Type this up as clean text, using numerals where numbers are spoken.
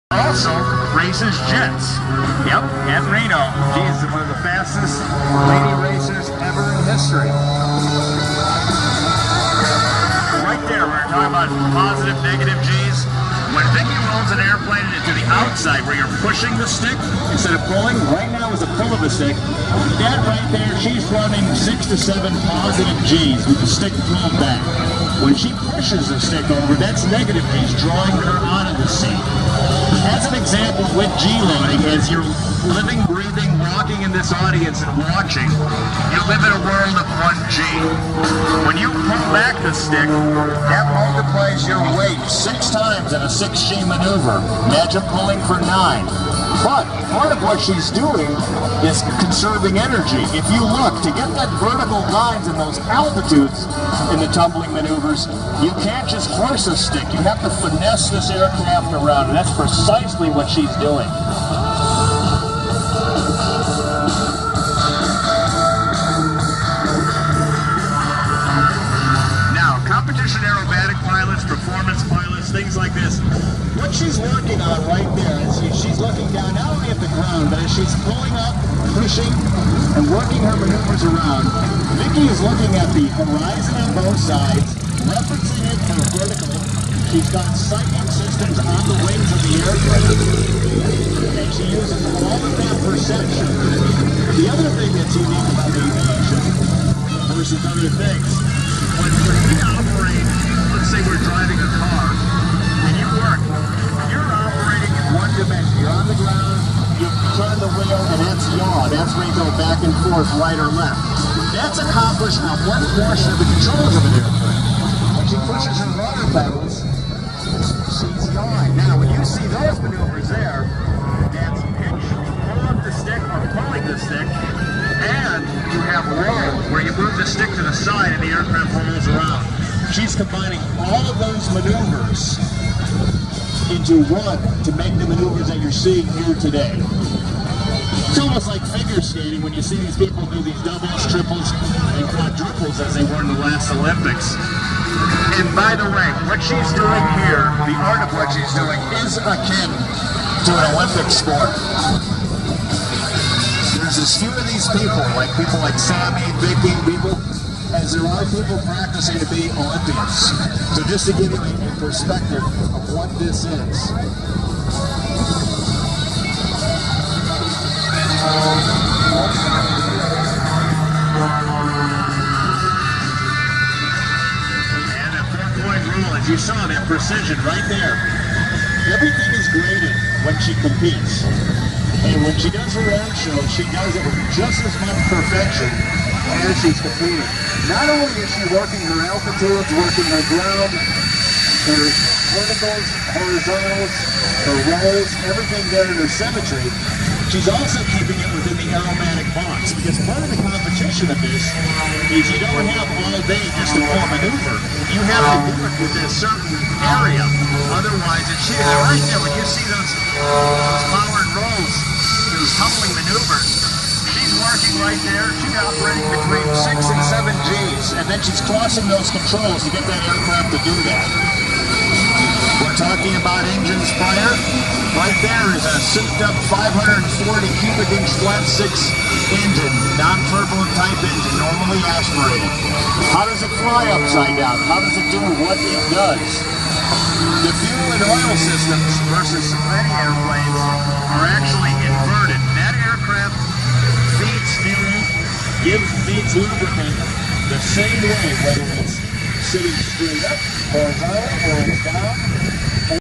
Also races jets. Yep, Camarillo. She is one of the fastest lady racers ever in history. Right there, we're talking about positive, negative G's. When Vicki rolls an airplane into the outside where you're pushing the stick instead of pulling, right now is a pull of a stick. That right there, she's running 6 to 7 positive G's with the stick pulled back. When she pushes the stick over, that's negative G's, drawing her out of the seat. As an example with G-loading, as you're living, breathing, walking in this audience and watching, you live in a world of 1G. When you pull back the stick, that multiplies your weight 6 times in a 6G maneuver. Imagine pulling for 9. But part of what she's doing is conserving energy. If you look, to get that vertical lines and those altitudes in the tumbling maneuvers, you can't just horse a stick. You have to finesse this aircraft around, and that's precisely what she's doing. Now, competition aerobatic pilots, performance pilots, things like this, what she's working on right there is she's looking down not only at the ground, but as she's pulling up, pushing, and working her maneuvers around, Vicki is looking at the horizon on both sides, referencing it for vertical. She's got sighting systems on the wings of the aircraft, and she uses all of that perception. The other thing that's unique about aviation versus other things, when we operate, let's say we're driving a car, and you work, you're operating in one dimension. You're on the ground, you turn the wheel, and that's yaw. That's where you go back and forth, right or left. That's accomplished on one portion of the controls of an aircraft. When she pushes her rudder pedals, she's yawing. Now, when you see those maneuvers there, that's pitch, pull up the stick or pulling the stick, and you have roll, where you move the stick to the side and the aircraft rolls around. She's combining all of those maneuvers into one to make the maneuvers that you're seeing here today. It's almost like figure skating when you see these people do these doubles, triples, and quadruples as they were in the last Olympics. And by the way, what she's doing here, the art of what she's doing, is akin to an Olympic sport. There's as few of these people like Sammy, Vicki, people, as there are people practicing to be Olympians. So just to give you a perspective of what this is. And a 4-point rule, as you saw, that precision right there. Everything is graded when she competes. And when she does her own show, she does it with just as much perfection as she's competing. Not only is she working her altitudes, working her ground, her verticals, horizontals, her rolls, everything there in her symmetry, she's also keeping it within the aerobatic box. Because part of the competition of this is you don't have all day just to pull a maneuver. You have to do it within a certain area. Otherwise, it's right there when you see those powered rolls, those tumbling maneuvers. She's working right there. She's operating between 6 and 7 G's, and then she's crossing those controls to get that aircraft to do that. We're talking about engines fire. Right there is a souped-up 540 cubic inch flat 6 engine, non-turbulent type engine, normally aspirated. How does it fly upside down? How does it do what it does? The fuel and oil systems versus many airplanes are actually inverted. That aircraft feeds fuel, feeds lubricant the same way, whether it's sitting straight up, horizontal, or it's down.